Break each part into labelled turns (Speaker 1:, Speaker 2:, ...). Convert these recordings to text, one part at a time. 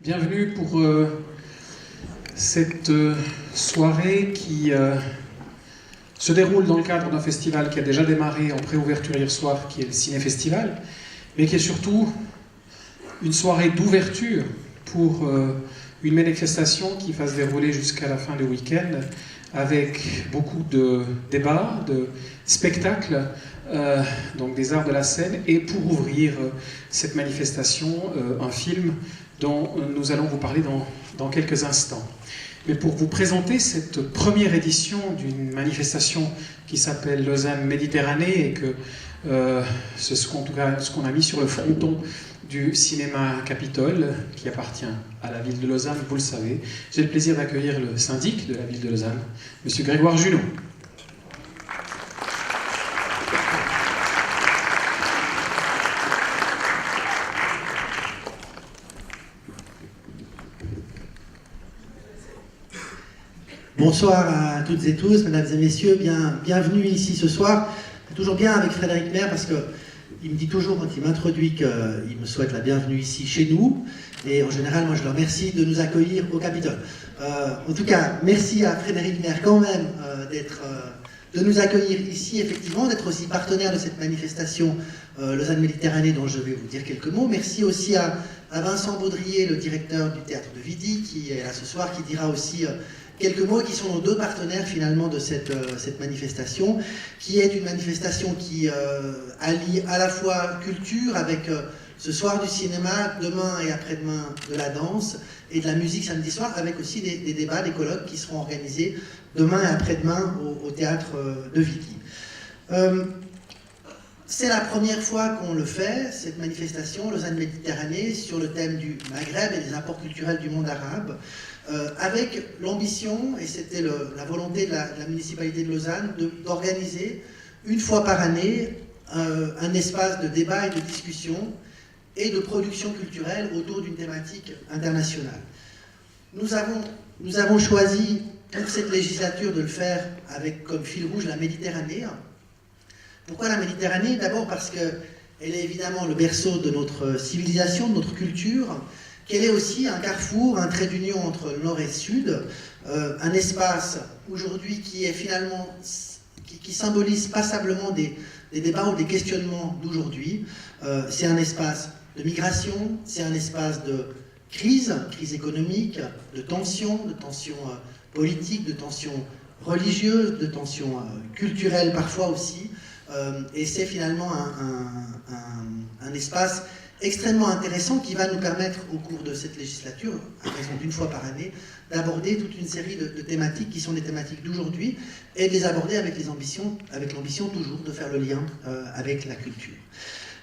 Speaker 1: Bienvenue pour cette soirée qui se déroule dans le cadre d'un festival qui a déjà démarré en préouverture hier soir, qui est le Ciné-Festival, mais qui est surtout une soirée d'ouverture pour une manifestation qui va se dérouler jusqu'à la fin du week-end, avec beaucoup de débats, de spectacles, donc des arts de la scène, et pour ouvrir cette manifestation, un film dont nous allons vous parler dans quelques instants. Mais pour vous présenter cette première édition d'une manifestation qui s'appelle Lausanne Méditerranée, et que c'est ce qu'on a mis sur le fronton du cinéma Capitole, qui appartient à la ville de Lausanne, vous le savez. J'ai le plaisir d'accueillir le syndic de la ville de Lausanne, M. Grégoire Junot.
Speaker 2: Bonsoir à toutes et tous, mesdames et messieurs, bienvenue ici ce soir. C'est toujours bien avec Frédéric Maire parce qu'il me dit toujours quand il m'introduit qu'il me souhaite la bienvenue ici chez nous. Et en général, moi je le remercie de nous accueillir au Capitole. En tout cas, merci à Frédéric Maire quand même de nous accueillir ici, effectivement, d'être aussi partenaire de cette manifestation Lausanne Méditerranée dont je vais vous dire quelques mots. Merci aussi à Vincent Baudrier, le directeur du théâtre de Vidy, qui est là ce soir, qui dira aussi quelques mots, qui sont nos deux partenaires finalement de cette manifestation, qui est une manifestation qui allie à la fois culture avec ce soir du cinéma, demain et après-demain de la danse et de la musique samedi soir, avec aussi des débats, des colloques qui seront organisés demain et après-demain au théâtre de Vidy. C'est la première fois qu'on le fait, cette manifestation Lausanne Méditerranée, sur le thème du Maghreb et des apports culturels du monde arabe, avec l'ambition, et c'était la volonté de la municipalité de Lausanne, d'organiser une fois par année un espace de débat et de discussion et de production culturelle autour d'une thématique internationale. Nous avons choisi pour cette législature de le faire avec comme fil rouge la Méditerranée. Pourquoi la Méditerranée? D'abord parce qu'elle est évidemment le berceau de notre civilisation, de notre culture, qu'elle est aussi un carrefour, un trait d'union entre le nord et le sud, un espace aujourd'hui qui est finalement, qui symbolise passablement des débats ou des questionnements d'aujourd'hui. C'est un espace de migration, c'est un espace de crise économique, de tensions politiques, de tensions religieuses, de tensions culturelles parfois aussi. Et c'est finalement un espace extrêmement intéressant qui va nous permettre au cours de cette législature, à raison d'une fois par année, d'aborder toute une série de thématiques qui sont des thématiques d'aujourd'hui et de les aborder avec l'ambition toujours de faire le lien avec la culture.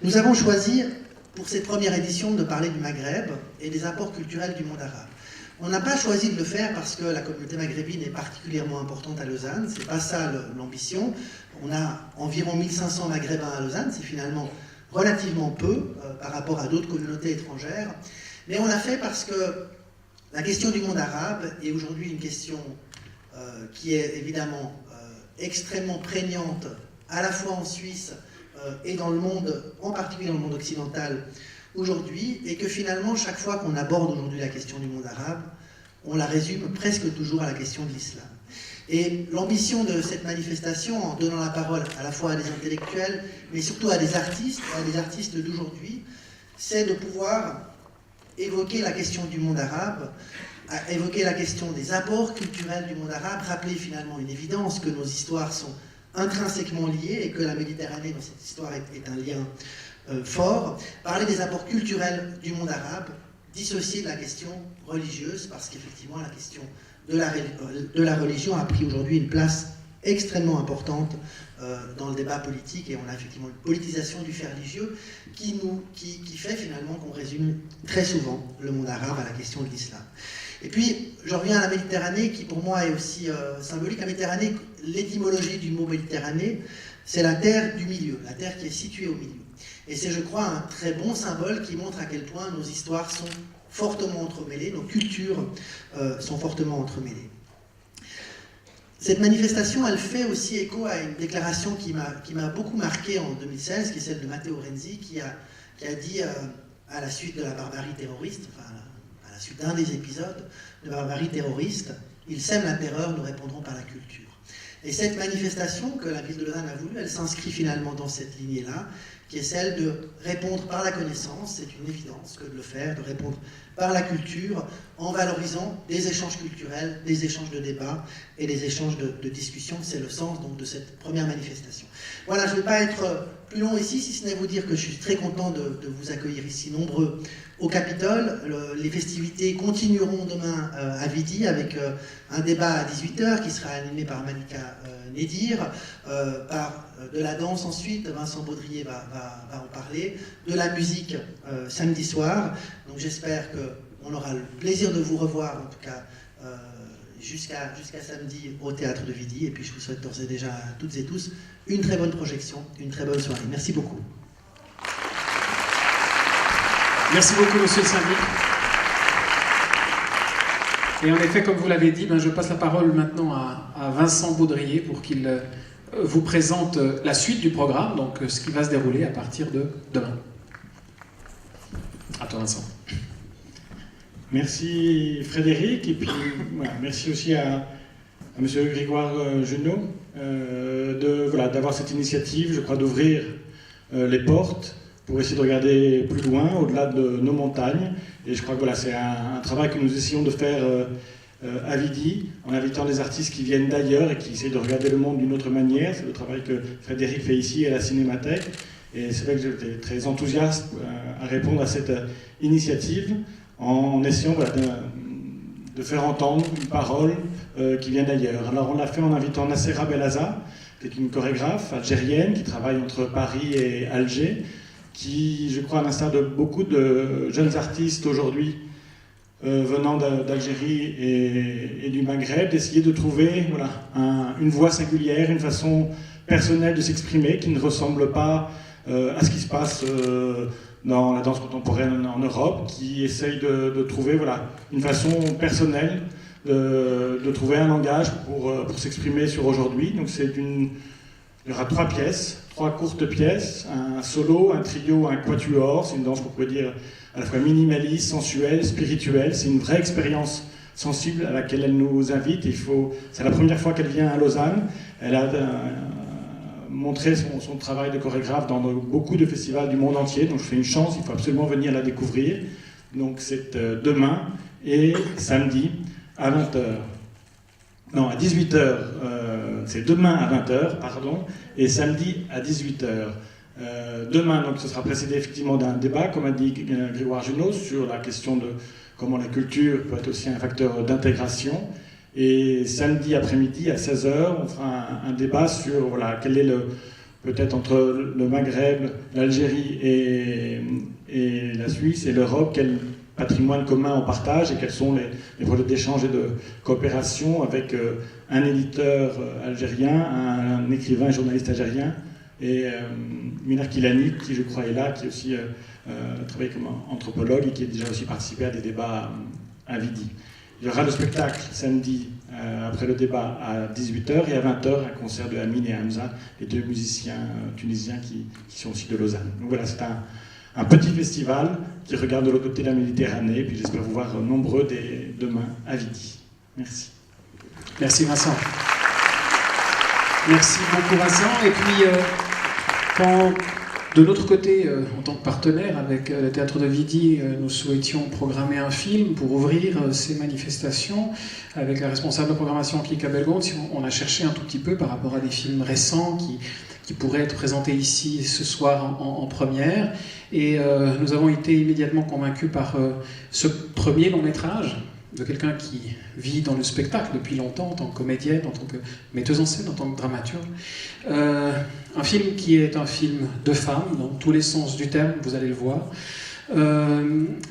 Speaker 2: Nous avons choisi pour cette première édition de parler du Maghreb et des apports culturels du monde arabe. On n'a pas choisi de le faire parce que la communauté maghrébine est particulièrement importante à Lausanne, c'est pas ça l'ambition. On a environ 1500 maghrébins à Lausanne, c'est finalement relativement peu par rapport à d'autres communautés étrangères, mais on l'a fait parce que la question du monde arabe est aujourd'hui une question qui est évidemment extrêmement prégnante, à la fois en Suisse et dans le monde, en particulier dans le monde occidental aujourd'hui, et que finalement, chaque fois qu'on aborde aujourd'hui la question du monde arabe, on la résume presque toujours à la question de l'islam. Et l'ambition de cette manifestation, en donnant la parole à la fois à des intellectuels, mais surtout à des artistes d'aujourd'hui, c'est de pouvoir évoquer la question du monde arabe, évoquer la question des apports culturels du monde arabe, rappeler finalement une évidence que nos histoires sont intrinsèquement liées et que la Méditerranée dans cette histoire est un lien fort, parler des apports culturels du monde arabe, dissocier de la question religieuse, parce qu'effectivement la question de la religion a pris aujourd'hui une place extrêmement importante dans le débat politique, et on a effectivement une politisation du fait religieux qui fait finalement qu'on résume très souvent le monde arabe à la question de l'islam. Et puis, je reviens à la Méditerranée, qui pour moi est aussi symbolique. La Méditerranée, l'étymologie du mot Méditerranée, c'est la terre du milieu, la terre qui est située au milieu. Et c'est, je crois, un très bon symbole qui montre à quel point nos histoires sont fortement entremêlées, nos cultures sont fortement entremêlées. Cette manifestation, elle fait aussi écho à une déclaration qui m'a beaucoup marqué en 2016, qui est celle de Matteo Renzi, qui a dit à la suite de la barbarie terroriste, enfin, à la suite d'un des épisodes de Barbarie terroriste, ils sèment la terreur, nous répondrons par la culture. Et cette manifestation que la ville de Lausanne a voulu, elle s'inscrit finalement dans cette lignée-là, qui est celle de répondre par la connaissance, c'est une évidence que de le faire, de répondre par la culture, en valorisant des échanges culturels, des échanges de débats et des échanges de discussions. C'est le sens donc de cette première manifestation. Voilà, je ne vais pas être plus long ici, si ce n'est vous dire que je suis très content de vous accueillir ici nombreux au Capitole. Les festivités continueront demain à Vidi avec un débat à 18h qui sera animé par Malika Nedir, par de la danse ensuite, Vincent Baudrier va en parler, de la musique samedi soir. Donc j'espère qu'on aura le plaisir de vous revoir, en tout cas jusqu'à samedi au Théâtre de Vidi. Et puis je vous souhaite d'ores et déjà à toutes et tous une très bonne projection, une très bonne soirée. Merci beaucoup.
Speaker 1: Merci beaucoup, monsieur le syndic. Et en effet, comme vous l'avez dit, je passe la parole maintenant à Vincent Baudrier pour qu'il vous présente la suite du programme, donc ce qui va se dérouler à partir de demain. À toi, Vincent.
Speaker 3: Merci Frédéric, et puis voilà, merci aussi à monsieur Grégoire Junot d'avoir cette initiative, je crois, d'ouvrir les portes pour essayer de regarder plus loin, au-delà de nos montagnes. Et je crois que voilà, c'est un travail que nous essayons de faire à Vidi, en invitant des artistes qui viennent d'ailleurs et qui essayent de regarder le monde d'une autre manière. C'est le travail que Frédéric fait ici à la Cinémathèque. Et c'est vrai que j'étais très enthousiaste à répondre à cette initiative en essayant de faire entendre une parole qui vient d'ailleurs. Alors on l'a fait en invitant Nassera Belaza, qui est une chorégraphe algérienne qui travaille entre Paris et Alger, qui, je crois, à l'instar de beaucoup de jeunes artistes aujourd'hui venant d'Algérie et du Maghreb, d'essayer de trouver une voix singulière, une façon personnelle de s'exprimer qui ne ressemble pas à ce qui se passe dans la danse contemporaine en Europe, qui essaye de trouver une façon personnelle de trouver un langage pour s'exprimer sur aujourd'hui. Donc il y aura 3 pièces, 3 courtes pièces, un solo, un trio, un quatuor. C'est une danse qu'on pourrait dire à la fois minimaliste, sensuelle, spirituelle. C'est une vraie expérience sensible à laquelle elle nous invite. C'est la première fois qu'elle vient à Lausanne. Elle a montré son travail de chorégraphe dans beaucoup de festivals du monde entier. Donc c'est une chance, il faut absolument venir la découvrir. Donc c'est demain et samedi à 20h. Non, à 18h. C'est demain à 20h, pardon, et samedi à 18h. Demain, donc, ce sera précédé effectivement d'un débat, comme a dit Grégoire Junot, sur la question de comment la culture peut être aussi un facteur d'intégration. Et samedi après-midi, à 16h, on fera un débat sur quel est peut-être entre le Maghreb, l'Algérie et la Suisse et l'Europe, quel patrimoine commun on partage et quels sont les projets d'échange et de coopération avec un éditeur algérien, un écrivain et journaliste algérien, et Miner Kilani, qui je crois est là, qui aussi travaille comme anthropologue et qui a déjà aussi participé à des débats à Vidi. Il y aura le spectacle samedi après le débat à 18h et à 20h un concert de Amine et Hamza, les 2 musiciens tunisiens qui sont aussi de Lausanne. Donc voilà, c'est un petit festival qui regarde de l'autre côté de la Méditerranée, et puis j'espère vous voir nombreux dès demain à Vidi. Merci.
Speaker 1: Merci Vincent. Merci beaucoup Vincent. Et puis, quand de notre côté, en tant que partenaire avec le Théâtre de Vidi, nous souhaitions programmer un film pour ouvrir ces manifestations, avec la responsable de programmation Kika Belgond, on a cherché un tout petit peu par rapport à des films récents qui pourraient être présentés ici ce soir en première. Et nous avons été immédiatement convaincus par ce premier long métrage de quelqu'un qui vit dans le spectacle depuis longtemps, en tant que comédienne, en tant que metteuse en scène, en tant que dramaturge. Un film qui est un film de femme, dans tous les sens du terme, vous allez le voir,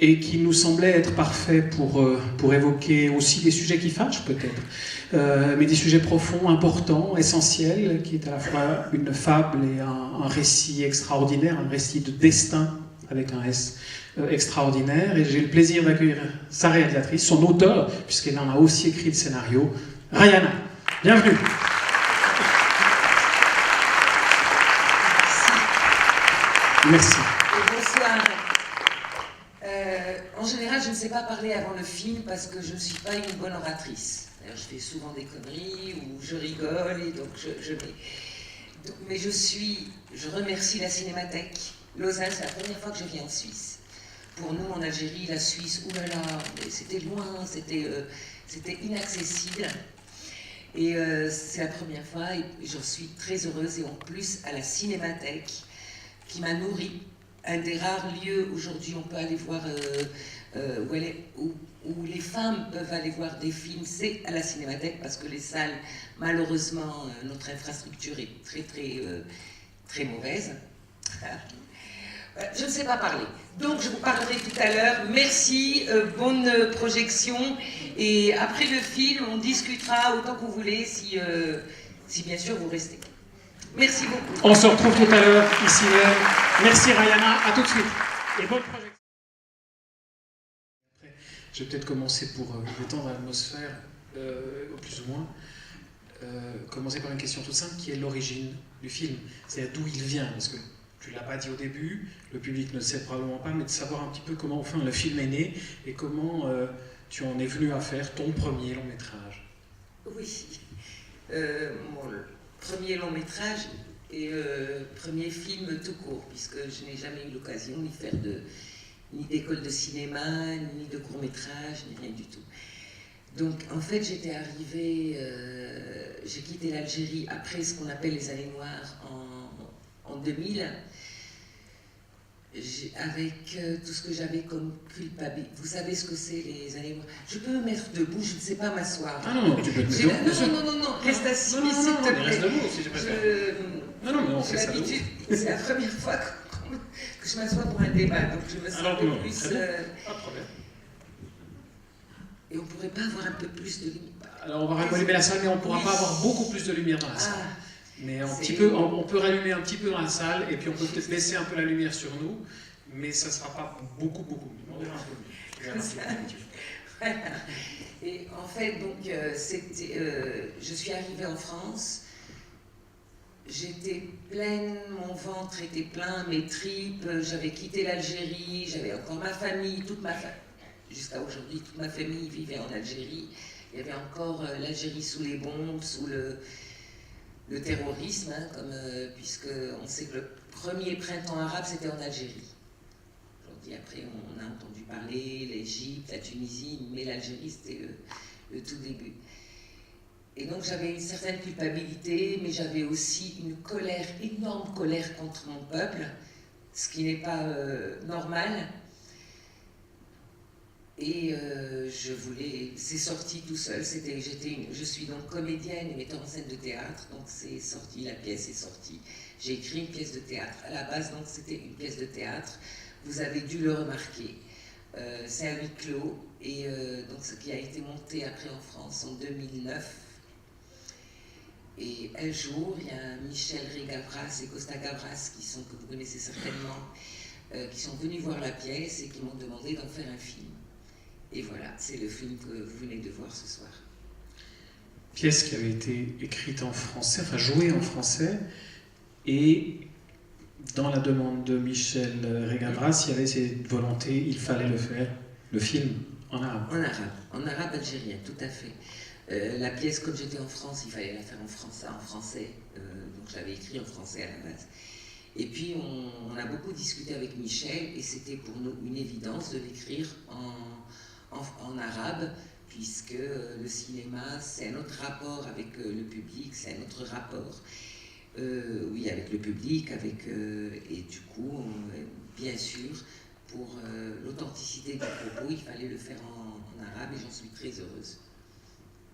Speaker 1: et qui nous semblait être parfait pour évoquer aussi des sujets qui fâchent peut-être, mais des sujets profonds, importants, essentiels, qui est à la fois une fable et un récit extraordinaire, un récit de destin avec un S extraordinaire. Et j'ai le plaisir d'accueillir sa réalisatrice, son auteur, puisqu'elle en a aussi écrit le scénario, Rayana. Bienvenue. Merci.
Speaker 4: Bonsoir. En général, je ne sais pas parler avant le film parce que je ne suis pas une bonne oratrice. D'ailleurs, je fais souvent des conneries ou je rigole et donc mais je remercie la Cinémathèque. Lausanne, c'est la première fois que je viens en Suisse. Pour nous, en Algérie, la Suisse, oulala, c'était loin, c'était inaccessible. Et c'est la première fois et j'en suis très heureuse. Et en plus, à la Cinémathèque, qui m'a nourrie. Un des rares lieux aujourd'hui où on peut aller voir, où les femmes peuvent aller voir des films, c'est à la Cinémathèque, parce que les salles, malheureusement, notre infrastructure est très mauvaise. Je ne sais pas parler. Donc je vous parlerai tout à l'heure. Merci, bonne projection. Et après le film, on discutera autant que vous voulez, si bien sûr vous restez. Merci beaucoup.
Speaker 1: On se retrouve tout à l'heure, ici même. Merci Rayana, à tout de suite. Et bonne projection. Après, je vais peut-être commencer pour détendre l'atmosphère, plus ou moins. Commencer par une question toute simple, qui est l'origine du film. C'est-à-dire d'où il vient, parce que tu ne l'as pas dit au début, le public ne le sait probablement pas, mais de savoir un petit peu comment enfin le film est né et comment tu en es venu à faire ton premier long métrage.
Speaker 4: Oui, mon premier long métrage et premier film tout court, puisque je n'ai jamais eu l'occasion ni d'école de cinéma, ni de court métrage, ni rien du tout. Donc en fait j'étais arrivée, j'ai quitté l'Algérie après ce qu'on appelle les années noires en 2000, avec tout ce que j'avais comme culpabilité. Vous savez ce que c'est les années noires? Je peux me mettre debout, je ne sais pas m'asseoir.
Speaker 1: Ah non, tu peux te mettre debout.
Speaker 4: Non, reste assis, s'il te plaît.
Speaker 1: Reste debout si je préfère. Non, mais on fait ça debout.
Speaker 4: C'est la première fois que je m'assois pour un débat, donc je me sens un peu plus...
Speaker 1: Pas de problème.
Speaker 4: Et on ne pourrait pas avoir un peu plus de lumière.
Speaker 1: Alors on va rallumer la salle, mais on ne pourra pas avoir beaucoup plus de lumière dans la salle. Mais on peut rallumer un petit peu dans la salle, et puis on peut peut-être laisser un peu la lumière sur nous, mais ça ne sera pas beaucoup mieux. On verra un peu mieux.
Speaker 4: Voilà. Et en fait, donc, je suis arrivée en France, j'étais pleine, mon ventre était plein, mes tripes, j'avais quitté l'Algérie, j'avais encore ma famille, jusqu'à aujourd'hui, toute ma famille vivait en Algérie. Il y avait encore l'Algérie sous les bombes, sous le terrorisme, hein, puisque on sait que le premier printemps arabe, c'était en Algérie. Aujourd'hui, après, on a entendu parler l'Égypte, la Tunisie, mais l'Algérie, c'était le tout début. Et donc, j'avais une certaine culpabilité, mais j'avais aussi une colère, énorme colère contre mon peuple, ce qui n'est pas normal. Et c'est sorti tout seul. Je suis donc comédienne et metteur en scène de théâtre, donc c'est sorti, la pièce est sortie. J'ai écrit une pièce de théâtre. À la base, donc c'était une pièce de théâtre. Vous avez dû le remarquer. C'est un huis clos et donc ce qui a été monté après en France en 2009. Et un jour, il y a Michel Régavras et Costa Gavras que vous connaissez certainement, qui sont venus voir la pièce et qui m'ont demandé d'en faire un film. Et voilà, c'est le film que vous venez de voir ce soir.
Speaker 1: Pièce qui avait été écrite en français, enfin jouée en français, et dans la demande de Michel Régavras, il y avait cette volonté, il fallait le faire, le film, en arabe.
Speaker 4: En arabe algérien, tout à fait. La pièce, comme j'étais en France, il fallait la faire en français, donc je l'avais écrit en français à la base. Et puis on a beaucoup discuté avec Michel, et c'était pour nous une évidence de l'écrire en arabe, puisque le cinéma, c'est un autre rapport avec le public, c'est un autre rapport, avec le public, et du coup, bien sûr, pour l'authenticité du propos, il fallait le faire en arabe, et j'en suis très heureuse.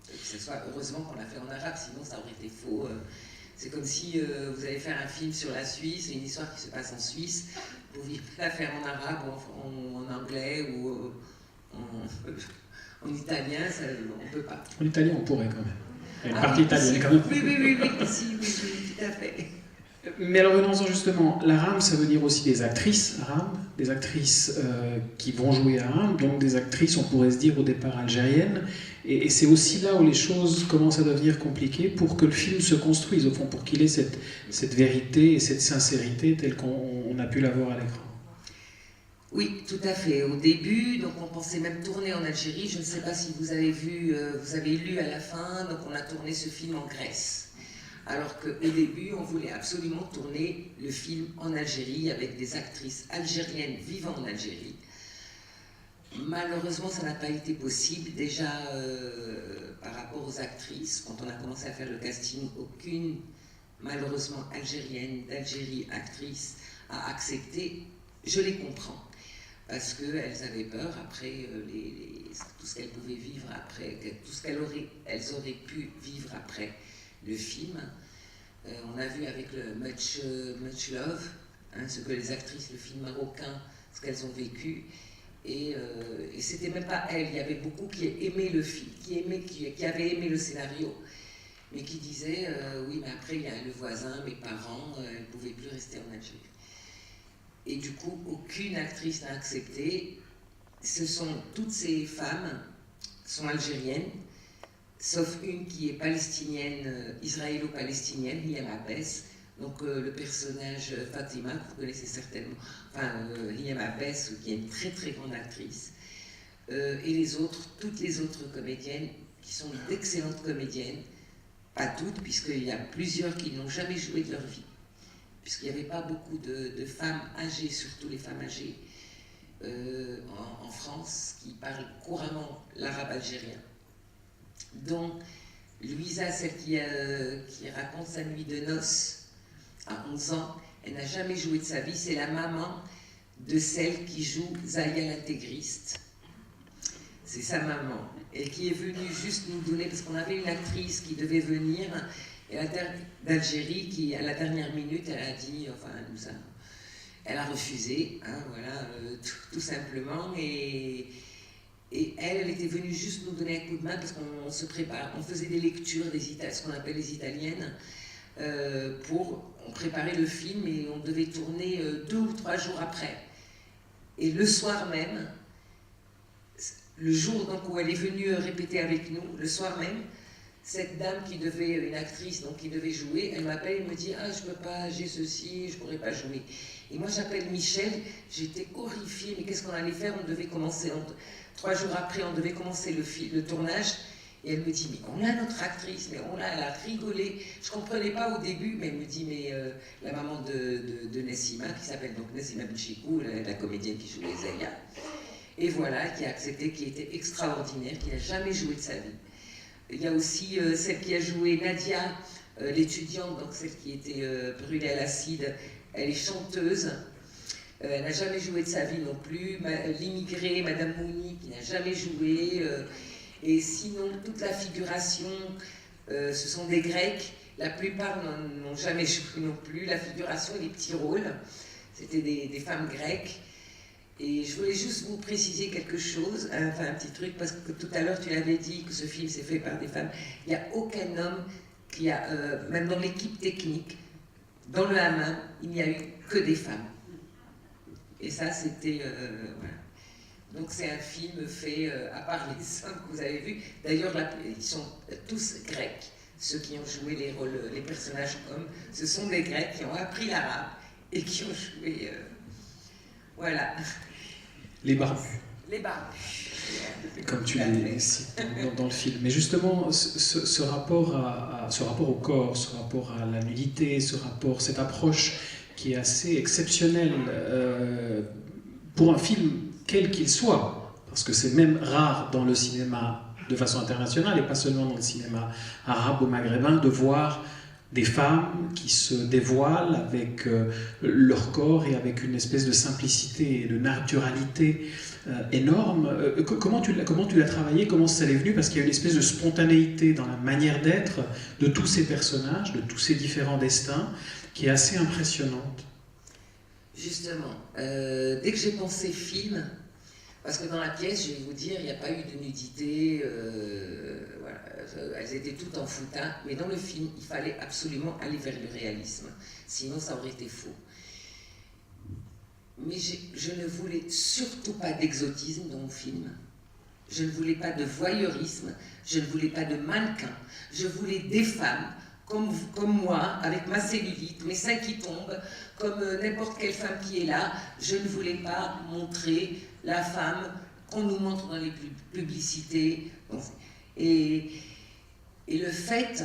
Speaker 4: Que ce soit, heureusement qu'on l'a fait en arabe, sinon ça aurait été faux. C'est comme si vous allez faire un film sur la Suisse, c'est une histoire qui se passe en Suisse, vous pouviez la faire en arabe, ou en anglais, ou en italien, on ne peut pas.
Speaker 1: En italien, on pourrait quand même. Il y a une partie italienne quand même.
Speaker 4: Oui, tout à fait.
Speaker 1: Mais alors venons-en justement, l'arabe, ça veut dire aussi des actrices arabes, des actrices qui vont jouer arabe, donc des actrices, on pourrait se dire au départ algériennes, et c'est aussi là où les choses commencent à devenir compliquées pour que le film se construise, au fond, pour qu'il ait cette vérité et cette sincérité telle qu'on a pu la voir à l'écran.
Speaker 4: Oui, tout à fait. Au début, donc on pensait même tourner en Algérie. Je ne sais pas si vous avez vu, vous avez lu à la fin, donc on a tourné ce film en Grèce. Alors qu'au début, on voulait absolument tourner le film en Algérie avec des actrices algériennes vivant en Algérie. Malheureusement, ça n'a pas été possible. Déjà, par rapport aux actrices, quand on a commencé à faire le casting, aucune, malheureusement, algérienne, d'Algérie, actrice, a accepté. Je les comprends. Parce qu'elles avaient peur après tout ce qu'elles pouvaient vivre après, tout ce elles auraient pu vivre après le film. On a vu avec le Much Love, hein, ce que les actrices, le film marocain, ce qu'elles ont vécu. Et c'était même pas elles, il y avait beaucoup qui aimaient le film, qui avaient aimé le scénario, mais qui disaient oui, mais après il y a le voisin, mes parents, elles ne pouvaient plus rester en Algérie. Et du coup, aucune actrice n'a accepté. Toutes ces femmes sont algériennes, sauf une qui est palestinienne, israélo-palestinienne, Liam Abbès. Donc le personnage Fatima, que vous connaissez certainement, enfin Liam Abbès, qui est une très très grande actrice. Et toutes les autres comédiennes, qui sont d'excellentes comédiennes, pas toutes, puisqu'il y a plusieurs qui n'ont jamais joué de leur vie. Puisqu'il n'y avait pas beaucoup de femmes âgées, surtout les femmes âgées, en France, qui parlent couramment l'arabe algérien. Donc, Louisa, celle qui raconte sa nuit de noces à 11 ans, elle n'a jamais joué de sa vie, c'est la maman de celle qui joue Zaya l'intégriste. C'est sa maman, et qui est venue juste nous donner, parce qu'on avait une actrice qui devait venir, d'Algérie, qui à la dernière minute, elle a dit, enfin, elle a refusé, hein, voilà, tout simplement, et elle était venue juste nous donner un coup de main parce qu'on se prépare, on faisait des lectures, ce qu'on appelle les italiennes, on préparait le film et on devait tourner 2 ou 3 jours après. Et le soir même, le jour donc, où elle est venue répéter avec nous, le soir même, cette dame une actrice donc, qui devait jouer, elle m'appelle et me dit « Ah, je peux pas, j'ai ceci, je pourrais pas jouer. » Et moi, j'appelle Michel, j'étais horrifiée, mais qu'est-ce qu'on allait faire? On devait commencer, 3 jours après, on devait commencer le tournage. Et elle me dit « Mais on a notre actrice, mais elle a rigolé. » Je ne comprenais pas au début, mais elle me dit « Mais la maman de Nessima, qui s'appelle donc Nessima Bichikou, la comédienne qui jouait Zaya, et voilà, qui a accepté, qui était extraordinaire, qui n'a jamais joué de sa vie. » Il y a aussi celle qui a joué Nadia, l'étudiante, donc celle qui était brûlée à l'acide. Elle est chanteuse. Elle n'a jamais joué de sa vie non plus. L'immigrée, Madame Mouni, qui n'a jamais joué. Et sinon, toute la figuration, ce sont des Grecs. La plupart n'ont jamais joué non plus. La figuration et les petits rôles, c'était des femmes grecques. Et je voulais juste vous préciser quelque chose, enfin un petit truc, parce que tout à l'heure tu l'avais dit que ce film s'est fait par des femmes. Il n'y a aucun homme qui a, même dans l'équipe technique, dans le hammam, il n'y a eu que des femmes. Et ça, c'était... voilà. Donc c'est un film fait, à part les hommes que vous avez vus. D'ailleurs, ils sont tous grecs, ceux qui ont joué les rôles, les personnages hommes. Ce sont des Grecs qui ont appris l'arabe et qui ont joué... voilà.
Speaker 1: Les barbus.
Speaker 4: Les barbus.
Speaker 1: Comme tu les cites dans le film. Mais justement, ce rapport au corps, ce rapport à la nudité, cette approche qui est assez exceptionnelle pour un film quel qu'il soit, parce que c'est même rare dans le cinéma de façon internationale et pas seulement dans le cinéma arabe ou maghrébin de voir des femmes qui se dévoilent avec leur corps et avec une espèce de simplicité et de naturalité énorme. Comment tu l'as travaillé? Comment ça l'est venu? Parce qu'il y a une espèce de spontanéité dans la manière d'être de tous ces personnages, de tous ces différents destins, qui est assez impressionnante.
Speaker 4: Justement, dès que j'ai pensé film, parce que dans la pièce, je vais vous dire, il n'y a pas eu de nudité, voilà, elles étaient toutes en foutin, mais dans le film, il fallait absolument aller vers le réalisme, sinon ça aurait été faux. Mais je ne voulais surtout pas d'exotisme dans mon film, je ne voulais pas de voyeurisme, je ne voulais pas de mannequins, je voulais des femmes comme moi, avec ma cellulite, mes seins qui tombent, comme n'importe quelle femme qui est là, je ne voulais pas montrer la femme qu'on nous montre dans les publicités. Et le fait,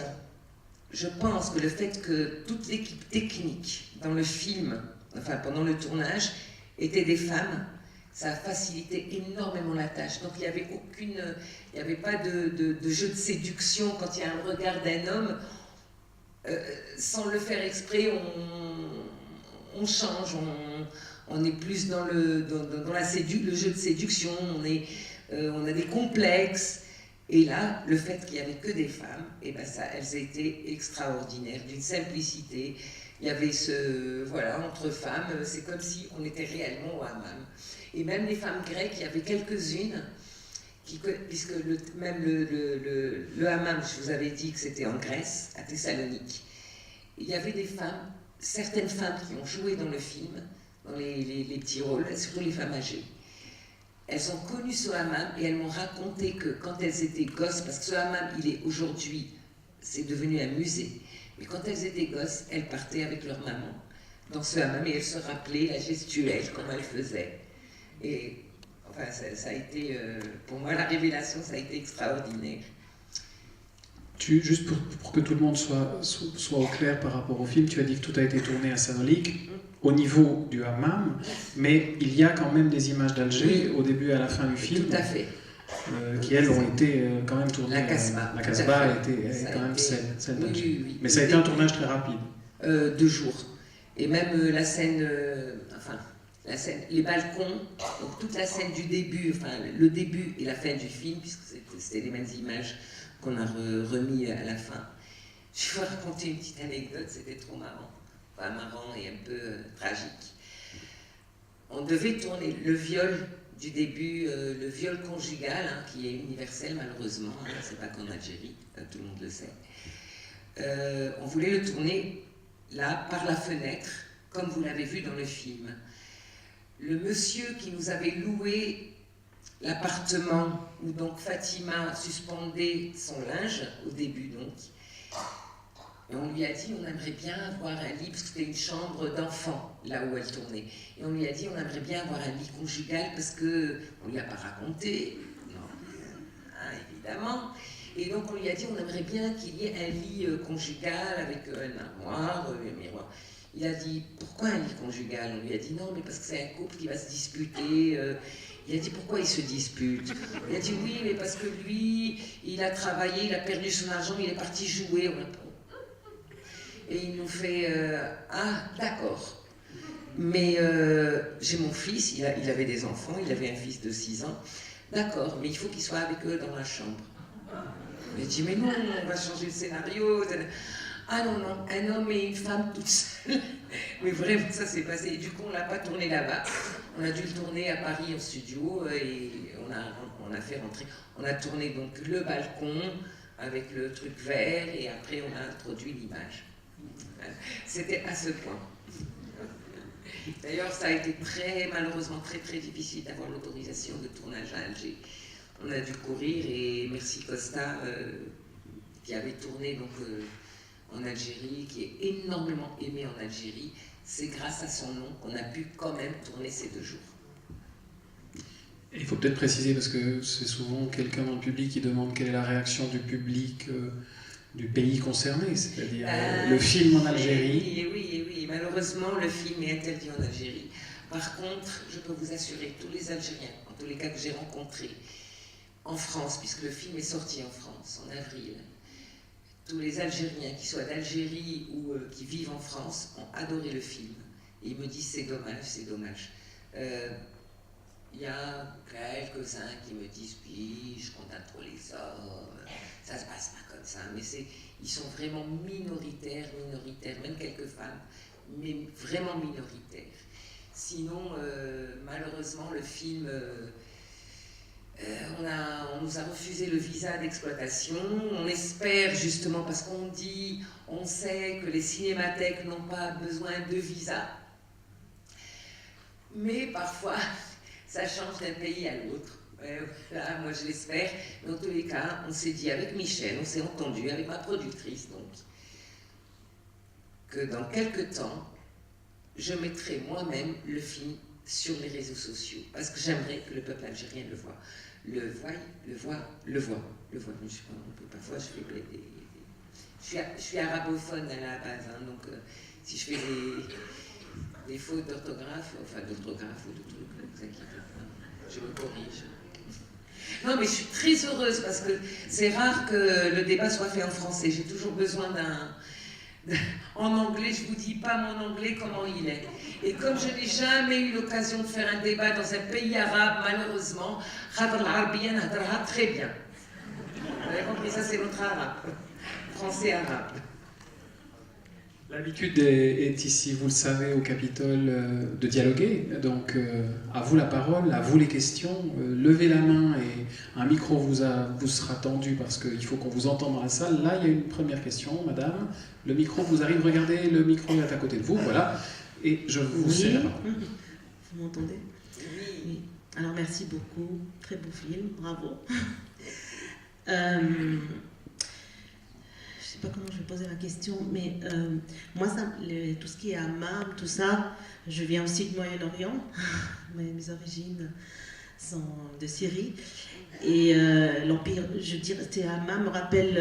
Speaker 4: je pense que le fait que toute l'équipe technique dans le film, enfin pendant le tournage, étaient des femmes, ça a facilité énormément la tâche. Donc il n'y avait pas de jeu de séduction quand il y a un regard d'un homme. Sans le faire exprès, on change, on est plus dans le jeu de séduction, on a des complexes. Et là, le fait qu'il n'y avait que des femmes, et ben ça, elles étaient extraordinaires, d'une simplicité. Il y avait entre femmes, c'est comme si on était réellement au hammam. Et même les femmes grecques, il y avait quelques-unes, puisque le hammam, je vous avais dit que c'était en Grèce, à Thessalonique. Il y avait certaines femmes qui ont joué dans le film, dans les petits rôles, surtout les femmes âgées. Elles ont connu ce hammam et elles m'ont raconté que quand elles étaient gosses, parce que ce hammam, aujourd'hui, c'est devenu un musée, mais quand elles étaient gosses, elles partaient avec leur maman dans ce hammam et elles se rappelaient la gestuelle, comment elles faisaient. Et enfin, ça a été, pour moi, la révélation, ça a été extraordinaire.
Speaker 1: Juste pour que tout le monde soit au clair par rapport au film, tu as dit que tout a été tourné à Sanolique, au niveau du hammam, mais il y a quand même des images d'Alger au début et à la fin du film.
Speaker 4: Tout à fait.
Speaker 1: Qui elles ont été quand même tournées.
Speaker 4: La Casbah.
Speaker 1: La Casbah est quand même celle d'Alger. Oui. Mais ça a été un tournage très rapide.
Speaker 4: 2 jours. Et même la scène, les balcons, donc toute la scène du début, le début et la fin du film, puisque c'était les mêmes images qu'on a remis à la fin. Je vais vous raconter une petite anecdote, c'était trop marrant. Enfin, marrant et un peu tragique. On devait tourner le viol du début, le viol conjugal, qui est universel malheureusement, c'est pas qu'en Algérie, tout le monde le sait. On voulait le tourner là, par la fenêtre, comme vous l'avez vu dans le film. Le monsieur qui nous avait loué l'appartement où donc Fatima suspendait son linge, au début donc, et on lui a dit on aimerait bien avoir un lit, parce que c'était une chambre d'enfant, là où elle tournait. Et on lui a dit on aimerait bien avoir un lit conjugal, parce que on lui a pas raconté, non, évidemment. Et donc on lui a dit on aimerait bien qu'il y ait un lit conjugal avec un armoire, un miroir. Il a dit pourquoi un lit conjugal? On lui a dit non, mais parce que c'est un couple qui va se disputer. Il a dit pourquoi il se dispute? Il a dit oui, mais parce que lui, il a travaillé, il a perdu son argent, il est parti jouer. Et il nous fait ah, d'accord. Mais j'ai mon fils, il avait des enfants, il avait un fils de 6 ans. D'accord, mais il faut qu'il soit avec eux dans la chambre. Il a dit mais non, on va changer le scénario. Ah non, non, un homme et une femme toutes seules. Mais vraiment, ça s'est passé. Et du coup, on ne l'a pas tourné là-bas. On a dû le tourner à Paris en studio et on a fait rentrer. On a tourné donc le balcon avec le truc vert et après on a introduit l'image. C'était à ce point. D'ailleurs, ça a été malheureusement très difficile d'avoir l'autorisation de tournage à Alger. On a dû courir et merci Costa qui avait tourné donc en Algérie, qui est énormément aimé en Algérie. C'est grâce à son nom qu'on a pu quand même tourner ces 2 jours.
Speaker 1: Et il faut peut-être préciser, parce que c'est souvent quelqu'un dans le public qui demande quelle est la réaction du public du pays concerné, c'est-à-dire le film en Algérie.
Speaker 4: Oui, malheureusement le film est interdit en Algérie. Par contre, je peux vous assurer, tous les Algériens, en tous les cas que j'ai rencontrés, en France, puisque le film est sorti en France en avril, tous les Algériens, qui soient d'Algérie ou qui vivent en France, ont adoré le film. Et ils me disent c'est dommage, c'est dommage. Il y a quelques-uns qui me disent oui, je condamne trop les hommes, ça se passe pas comme ça. Mais ils sont vraiment minoritaires, même quelques femmes, mais vraiment minoritaires. Sinon, malheureusement, le film... on nous a refusé le visa d'exploitation. On espère justement, parce on sait que les cinémathèques n'ont pas besoin de visa. Mais parfois, ça change d'un pays à l'autre. Là, moi je l'espère. Dans tous les cas, on s'est dit avec Michel, on s'est entendu avec ma productrice, donc que dans quelques temps, je mettrai moi-même le film sur les réseaux sociaux, parce que j'aimerais que le peuple algérien le voie. Le voie. Je sais pas, parfois je fais je suis arabophone à la base, hein, donc si je fais des fautes d'orthographe, ou de trucs, ne vous inquiétez pas, je me corrige. Non, mais je suis très heureuse parce que c'est rare que le débat soit fait en français. J'ai toujours besoin en anglais, je vous dis pas mon anglais comment il est. Et comme je n'ai jamais eu l'occasion de faire un débat dans un pays arabe, malheureusement, très bien. Vous avez compris, ça c'est notre arabe. Français-arabe.
Speaker 1: L'habitude est ici, vous le savez, au Capitole, de dialoguer. Donc, à vous la parole, à vous les questions. Levez la main et un micro vous sera tendu parce qu'il faut qu'on vous entende dans la salle. Là, il y a une première question, madame. Le micro vous arrive, regardez, le micro est à côté de vous, voilà. Et je vous cède la parole.
Speaker 5: Vous m'entendez? Oui. Alors, merci beaucoup. Très beau film, bravo. Je ne sais pas comment je vais poser la question, mais moi, tout ce qui est hammam, tout ça, je viens aussi du Moyen-Orient. Mes origines sont de Syrie. Et l'Empire, je dirais, hammam me rappelle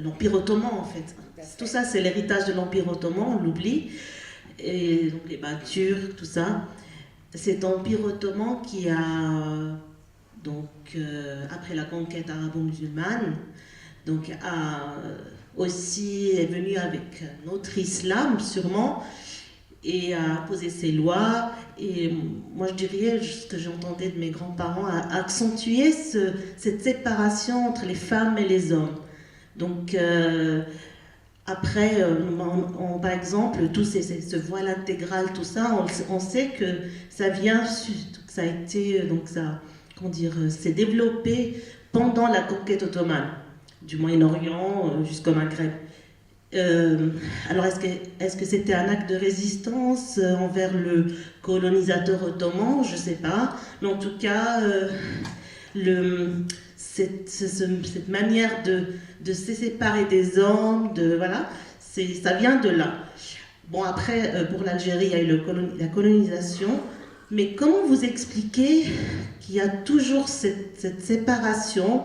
Speaker 5: l'Empire ottoman, en fait. Tout ça, c'est l'héritage de l'Empire ottoman, on l'oublie. Et donc les turcs, tout ça. Cet Empire ottoman qui a, donc, après la conquête arabo-musulmane, donc aussi est venu avec notre islam sûrement et a posé ses lois et moi je dirais ce que j'entendais de mes grands-parents a accentué cette séparation entre les femmes et les hommes. Donc après par exemple tout ce voile intégral, tout ça, on sait que ça vient, ça a été, donc ça, comment dire, s'est développé pendant la conquête ottomane du Moyen-Orient jusqu'au Maghreb. Alors est-ce que c'était un acte de résistance envers le colonisateur ottoman? Je ne sais pas. Mais en tout cas, cette manière de se séparer des hommes, voilà, ça vient de là. Bon, après, pour l'Algérie, il y a eu la colonisation. Mais comment vous expliquez qu'il y a toujours cette séparation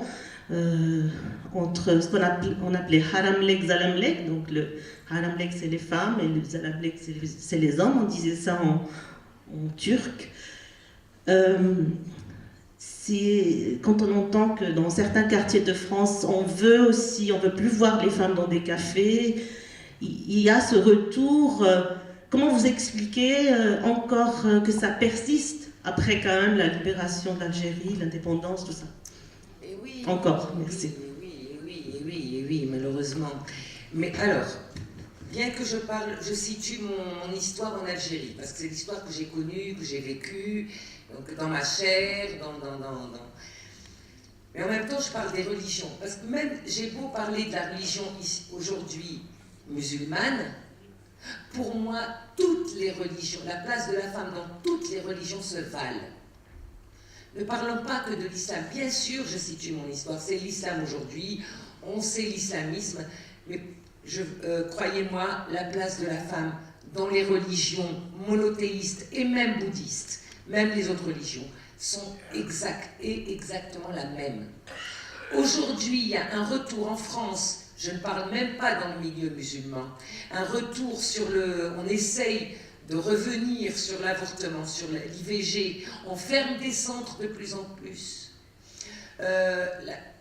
Speaker 5: entre ce qu'on appelait haramlek, zalamlek, donc le haramlek c'est les femmes et le zalamlek c'est les hommes, on disait ça en turc. Quand on entend que dans certains quartiers de France, on veut plus voir les femmes dans des cafés, il y a ce retour. Comment vous expliquez encore que ça persiste après quand même la libération de l'Algérie, l'indépendance, tout ça?
Speaker 4: Oui,
Speaker 5: encore, merci.
Speaker 4: Oui, malheureusement. Mais alors, bien que je situe mon histoire en Algérie, parce que c'est l'histoire que j'ai connue, que j'ai vécue, donc dans ma chair, Mais en même temps, je parle des religions, parce que même j'ai beau parler de la religion aujourd'hui musulmane, pour moi, toutes les religions, la place de la femme dans toutes les religions se valent. Ne parlons pas que de l'islam. Bien sûr, je situe mon histoire, c'est l'islam aujourd'hui, on sait l'islamisme, mais croyez-moi, la place de la femme dans les religions monothéistes et même bouddhistes, même les autres religions, sont exactement la même. Aujourd'hui, il y a un retour en France, je ne parle même pas dans le milieu musulman, un retour sur on essaye de revenir sur l'avortement, sur l'IVG, on ferme des centres de plus en plus.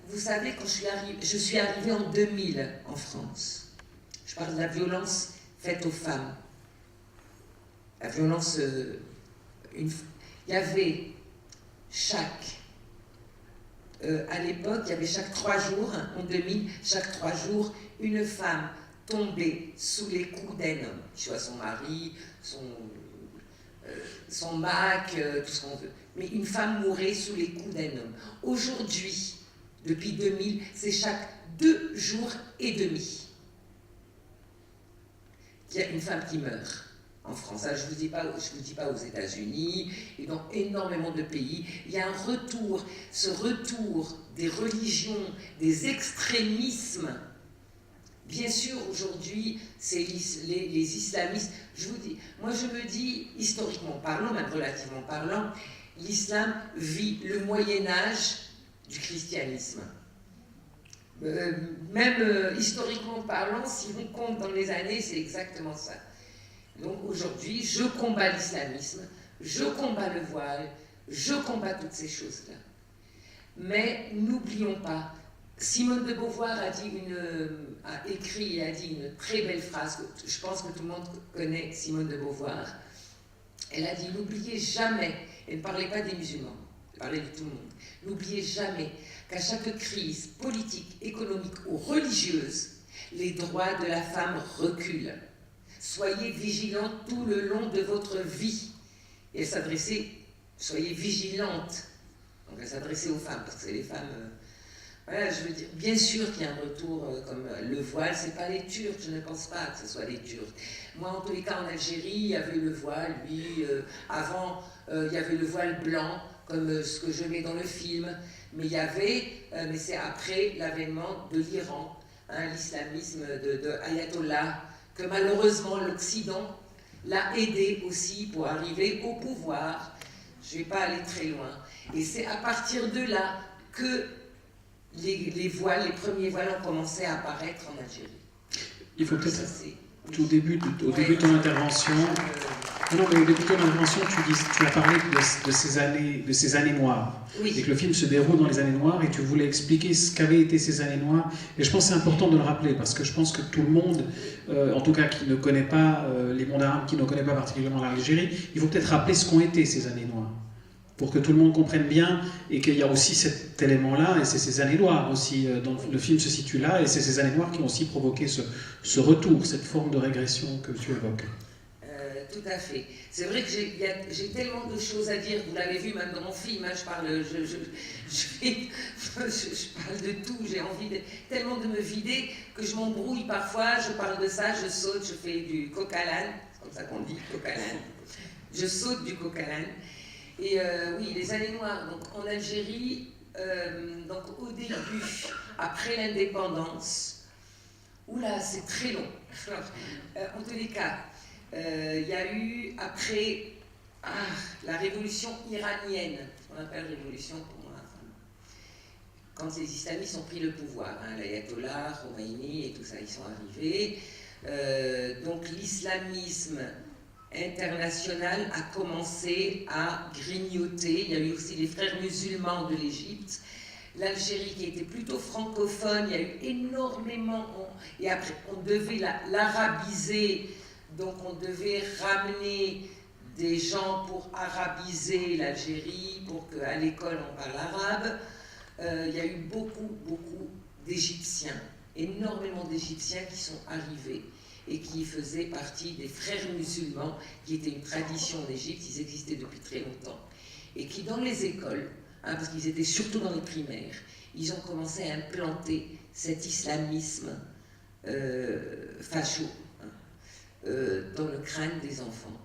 Speaker 4: Vous savez, quand je suis arrivée en 2000 en France, je parle de la violence faite aux femmes. La violence, il y avait à l'époque, il y avait chaque 3 jours, en 2000, chaque 3 jours, une femme tombée sous les coups d'un homme, soit son mari, son Mac, tout ce qu'on veut. Mais une femme mourait sous les coups d'un homme. Aujourd'hui, depuis 2000, c'est chaque 2 jours et demi qu'il y a une femme qui meurt en France. Alors, je ne vous dis pas aux États-Unis et dans énormément de pays. Il y a ce retour des religions, des extrémismes Bien sûr, aujourd'hui, c'est les islamistes. Je vous dis, moi je me dis, historiquement parlant, même relativement parlant, l'islam vit le Moyen-Âge du christianisme. Même historiquement parlant, si on compte dans les années, c'est exactement ça. Donc aujourd'hui, je combats l'islamisme, je combats le voile, je combats toutes ces choses-là. Mais n'oublions pas, Simone de Beauvoir a écrit et a dit une très belle phrase, que je pense que tout le monde connaît Simone de Beauvoir. Elle a dit, n'oubliez jamais, elle ne parlait pas des musulmans, elle parlait de tout le monde, n'oubliez jamais qu'à chaque crise politique, économique ou religieuse, les droits de la femme reculent. Soyez vigilants tout le long de votre vie. Et elle s'adressait, soyez vigilantes. Donc elle s'adressait aux femmes, parce que c'est les femmes... voilà, je veux dire, bien sûr qu'il y a un retour comme le voile, c'est pas les Turcs, je ne pense pas que ce soit les Turcs. Moi, en tous les cas, en Algérie, il y avait le voile, avant, il y avait le voile blanc, comme ce que je mets dans le film, mais il y avait, mais c'est après l'avènement de l'Iran, hein, l'islamisme de Ayatollah, que malheureusement l'Occident l'a aidé aussi pour arriver au pouvoir. Je ne vais pas aller très loin. Et c'est à partir de là que les voiles, les premiers voiles ont commencé à apparaître en Algérie.
Speaker 1: Il faut peut-être, au début de ton intervention, non, mais au début de ton intervention, tu as parlé de ces années noires.
Speaker 4: Oui.
Speaker 1: Et que le film se déroule dans les années noires, et tu voulais expliquer ce qu'avaient été ces années noires. Et je pense que c'est important de le rappeler, parce que je pense que tout le monde, en tout cas qui ne connaît pas les mondes arabes, qui ne connaît pas particulièrement l'Algérie, il faut peut-être rappeler ce qu'ont été ces années noires, pour que tout le monde comprenne bien, et qu'il y a aussi cet élément-là, et c'est ces années noires aussi, dont le film se situe là, et c'est ces années noires qui ont aussi provoqué ce retour, cette forme de régression que tu évoques.
Speaker 4: Tout à fait. C'est vrai que j'ai tellement de choses à dire, vous l'avez vu même dans mon film, hein, je parle de tout, j'ai envie tellement de me vider que je m'embrouille parfois, je parle de ça, je saute, je fais du coq à l'âne, c'est comme ça qu'on dit, coq à l'âne. Je saute du coq à l'âne. Et oui, les années noires, donc en Algérie, donc au début, après l'indépendance, oula, c'est très long. En tous les cas, il y a eu, après la révolution iranienne, ce qu'on appelle révolution pour moi, quand les islamistes ont pris le pouvoir, hein, l'ayatollah, Khomeini et tout ça, ils sont arrivés. Donc l'islamisme international a commencé à grignoter. Il y a eu aussi les frères musulmans de l'Égypte. L'Algérie qui était plutôt francophone, il y a eu énormément... Et après, on devait l'arabiser. Donc on devait ramener des gens pour arabiser l'Algérie, pour qu'à l'école on parle arabe. Il y a eu beaucoup d'Égyptiens, énormément d'Égyptiens qui sont arrivés et qui faisaient partie des frères musulmans, qui était une tradition en Égypte, ils existaient depuis très longtemps. Et qui dans les écoles, hein, parce qu'ils étaient surtout dans les primaires, ils ont commencé à implanter cet islamisme facho, dans le crâne des enfants.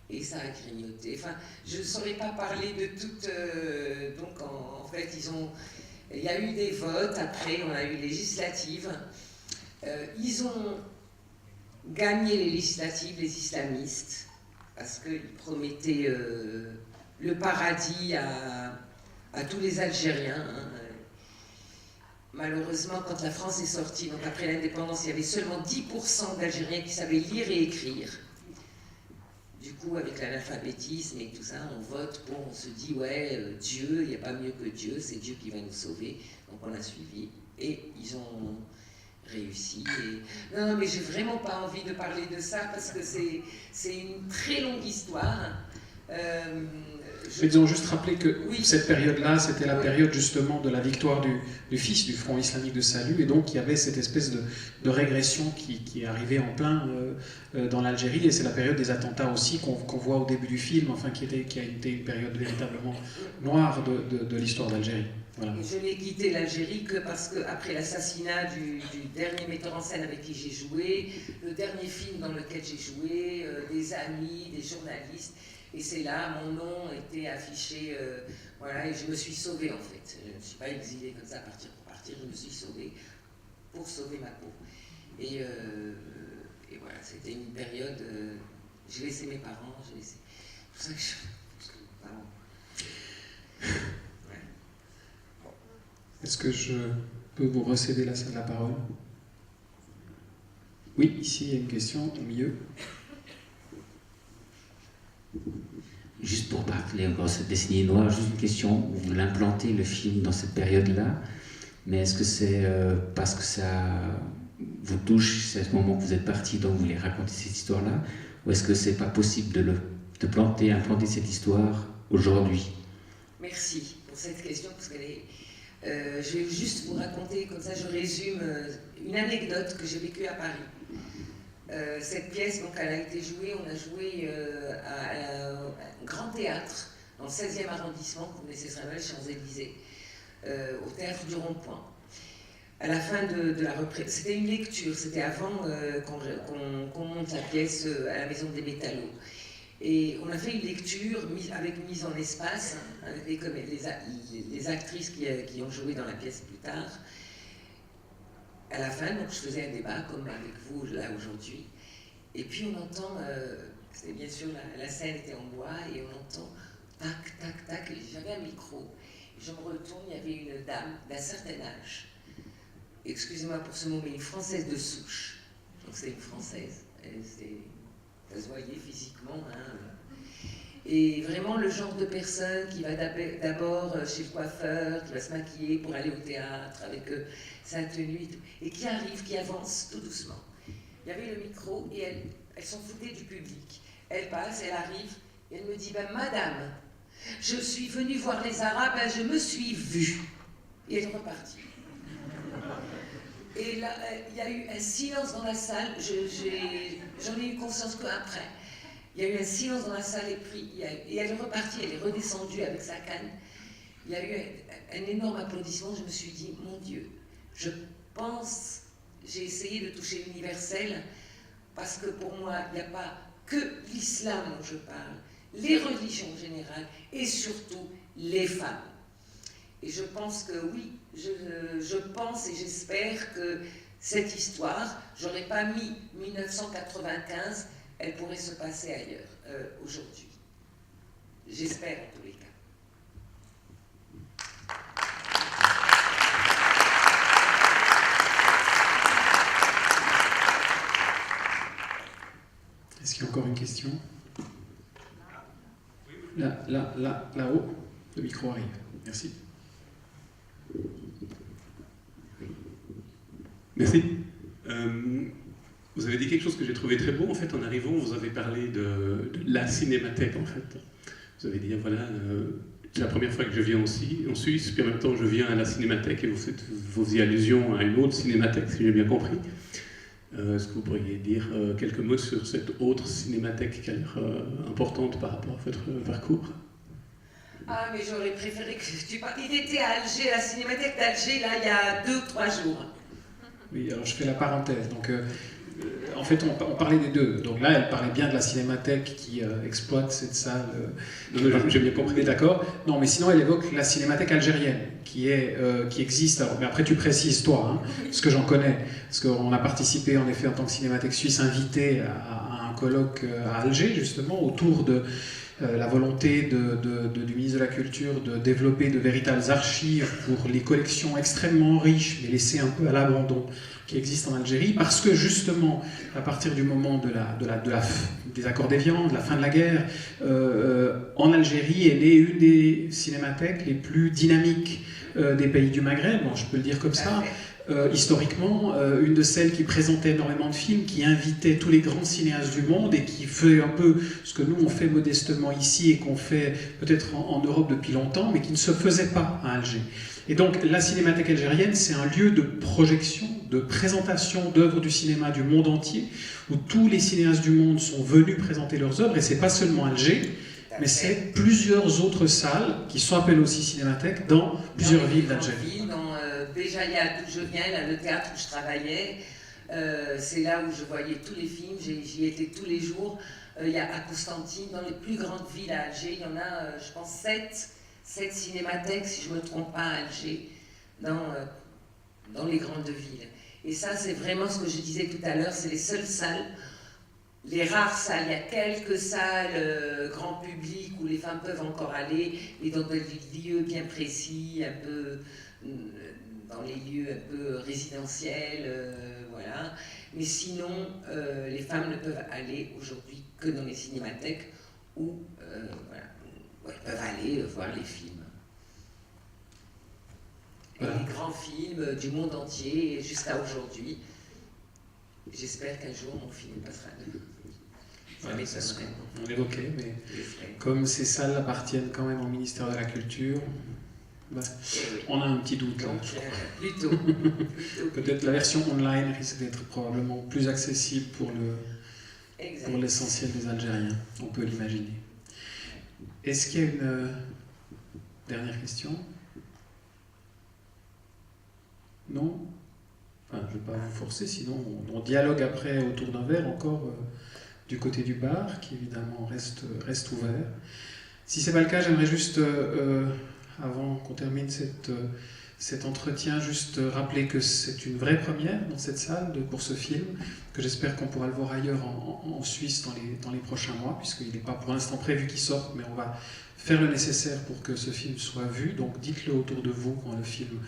Speaker 4: Et ça a grignoté. Enfin, je ne saurais pas parler de toutes... donc, en fait, il y a eu des votes, après, on a eu les législatives. Ils ont gagné les législatives, les islamistes, parce qu'ils promettaient le paradis à tous les Algériens. Hein. Malheureusement, quand la France est sortie, donc après l'indépendance, il y avait seulement 10% d'Algériens qui savaient lire et écrire. Du coup, avec l'analphabétisme et tout ça, on vote pour, on se dit, ouais, Dieu, il n'y a pas mieux que Dieu, c'est Dieu qui va nous sauver. Donc on a suivi et ils ont réussi. Et... Non, mais j'ai vraiment pas envie de parler de ça parce que c'est une très longue histoire.
Speaker 1: Mais disons juste rappeler que
Speaker 4: oui.
Speaker 1: Cette période-là, c'était la période justement de la victoire du fils du Front islamique de salut, et donc il y avait cette espèce de régression qui est arrivée en plein dans l'Algérie, et c'est la période des attentats aussi qu'on voit au début du film, enfin qui a été une période véritablement noire de l'histoire d'Algérie. Voilà.
Speaker 4: Je n'ai quitté l'Algérie que parce qu'après l'assassinat du dernier metteur en scène avec qui j'ai joué, le dernier film dans lequel j'ai joué, des amis, des journalistes, et c'est là, mon nom était affiché, voilà, et je me suis sauvée en fait. Je ne me suis pas exilée comme ça, partir pour partir, je me suis sauvée pour sauver ma peau. Et voilà, c'était une période. J'ai laissé mes parents, j'ai laissé. Tout ça que je. Pardon. Ouais.
Speaker 1: Est-ce que je peux vous recéder la parole? Oui, ici, il y a une question au milieu.
Speaker 6: Juste pour parler encore de cette décennie noire, juste une question. Vous l'implantez, le film, dans cette période-là, mais est-ce que c'est parce que ça vous touche, c'est à ce moment que vous êtes parti, donc vous voulez raconter cette histoire-là, ou est-ce que c'est pas possible de implanter cette histoire aujourd'hui?
Speaker 4: Merci pour cette question, parce qu'elle est... je vais juste vous raconter, comme ça je résume, une anecdote que j'ai vécue à Paris. Cette pièce, donc, elle a été jouée, on a joué au Grand Théâtre, dans le 16e arrondissement, vous connaissez très bien, les Champs-Élysées, au Théâtre du Rond-Point. À la fin de la reprise, c'était une lecture, c'était avant qu'on monte la pièce à la Maison des Métallos. Et on a fait une lecture avec mise en espace, hein, avec les actrices qui ont joué dans la pièce plus tard. À la fin, donc, je faisais un débat, comme avec vous là aujourd'hui. Et puis on entend, c'était bien sûr, la scène était en bois, et on entend tac, tac, tac. J'avais un micro. Je me retourne, il y avait une dame d'un certain âge. Excusez-moi pour ce mot, mais une Française de souche. Donc c'est une Française. Ça se voyait physiquement. Hein. Et vraiment le genre de personne qui va d'abord chez le coiffeur, qui va se maquiller pour aller au théâtre avec sa tenue et tout, et qui arrive, qui avance tout doucement. Il y avait le micro et elle s'en foutait du public. Elle passe, elle arrive, et elle me dit, ben, madame, je suis venue voir les Arabes, ben, je me suis vue. Et elle est repartie. Et là, il y a eu un silence dans la salle, j'en ai eu conscience qu'après. Il y a eu un silence dans la salle et elle est repartie, elle est redescendue avec sa canne. Il y a eu un énorme applaudissement, je me suis dit, mon Dieu, je pense, j'ai essayé de toucher l'universel, parce que pour moi, il n'y a pas que l'islam dont je parle, les religions en général, et surtout les femmes. Et je pense que oui, je pense et j'espère que cette histoire, j'aurais pas mis 1995, elle pourrait se passer ailleurs, aujourd'hui. J'espère en tous les cas.
Speaker 1: Est-ce qu'il y a encore une question? Là-haut, le micro arrive. Merci.
Speaker 7: Merci. Vous avez dit quelque chose que j'ai trouvé très beau, en fait, en arrivant, vous avez parlé de la cinémathèque, en fait. Vous avez dit, voilà, c'est la première fois que je viens aussi, en Suisse, puis en même temps, je viens à la cinémathèque, et vous faisiez allusion à une autre cinémathèque, si j'ai bien compris. Est-ce que vous pourriez dire quelques mots sur cette autre cinémathèque qui a l'air importante par rapport à votre parcours?
Speaker 4: Ah, mais j'aurais préféré que tu parles. Il était à Alger, à la cinémathèque d'Alger, là, il y a 2 ou 3 jours.
Speaker 1: Oui, alors je fais la parenthèse. Donc, en fait, on parlait des deux. Donc là, elle parlait bien de la cinémathèque qui exploite cette salle.
Speaker 7: J'ai bien compris.
Speaker 1: D'accord. Non, mais sinon, elle évoque la cinémathèque algérienne qui existe. Alors, mais après, tu précises, toi, hein, parce que j'en connais. Parce qu'on a participé, en effet, en tant que Cinémathèque Suisse, invité à un colloque à Alger, justement, autour de la volonté du ministre de la Culture de développer de véritables archives pour les collections extrêmement riches, mais laissées un peu à l'abandon, qui existent en Algérie, parce que justement, à partir du moment des accords d'Évian, de la fin de la guerre, en Algérie est née une des cinémathèques les plus dynamiques des pays du Maghreb, bon, je peux le dire comme ça. Historiquement, une de celles qui présentait énormément de films, qui invitait tous les grands cinéastes du monde et qui fait un peu ce que nous on fait modestement ici et qu'on fait peut-être en Europe depuis longtemps, mais qui ne se faisait pas à Alger. Et donc la cinémathèque algérienne, c'est un lieu de projection, de présentation d'œuvres du cinéma du monde entier, où tous les cinéastes du monde sont venus présenter leurs œuvres, et c'est pas seulement Alger, mais c'est plusieurs autres salles qui sont appelées aussi cinémathèques dans plusieurs villes d'Algérie.
Speaker 4: Béjaïa, d'où je viens, là, le théâtre où je travaillais, c'est là où je voyais tous les films, j'y étais tous les jours. Il y a à Constantine, dans les plus grandes villes à Alger, il y en a, je pense, 7 cinémathèques, si je ne me trompe pas, à Alger, dans les grandes villes. Et ça, c'est vraiment ce que je disais tout à l'heure, c'est les seules salles, les rares salles. Il y a quelques salles grand public où les femmes peuvent encore aller, et dans des lieux bien précis, un peu dans les lieux un peu résidentiels, voilà. Mais sinon, les femmes ne peuvent aller aujourd'hui que dans les cinémathèques où voilà, où elles peuvent aller voir les films. Et les grands films du monde entier jusqu'à aujourd'hui. J'espère qu'un jour mon film passera.
Speaker 1: Ouais, c'est ce qu'on évoquait, mais comme ces salles appartiennent quand même au ministère de la Culture, bah, on a un petit doute là.
Speaker 4: Plutôt.
Speaker 1: Peut-être la version online risque d'être probablement plus accessible pour l'essentiel des Algériens, on peut l'imaginer. Est-ce qu'il y a une dernière question? Non? Enfin, je ne vais pas vous forcer, sinon on dialogue après autour d'un verre encore du côté du bar, qui évidemment reste ouvert. Si ce n'est pas le cas, j'aimerais juste, avant qu'on termine cet entretien, juste rappeler que c'est une vraie première dans cette salle pour ce film, que j'espère qu'on pourra le voir ailleurs en Suisse dans les prochains mois, puisqu'il n'est pas pour l'instant prévu qu'il sorte, mais on va faire le nécessaire pour que ce film soit vu. Donc dites-le autour de vous quand le film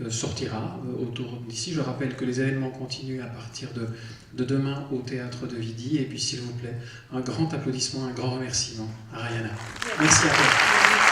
Speaker 1: sortira autour d'ici. Je rappelle que les événements continuent à partir de demain au Théâtre de Vidi. Et puis s'il vous plaît, un grand applaudissement, un grand remerciement à Rayana. Merci à toi.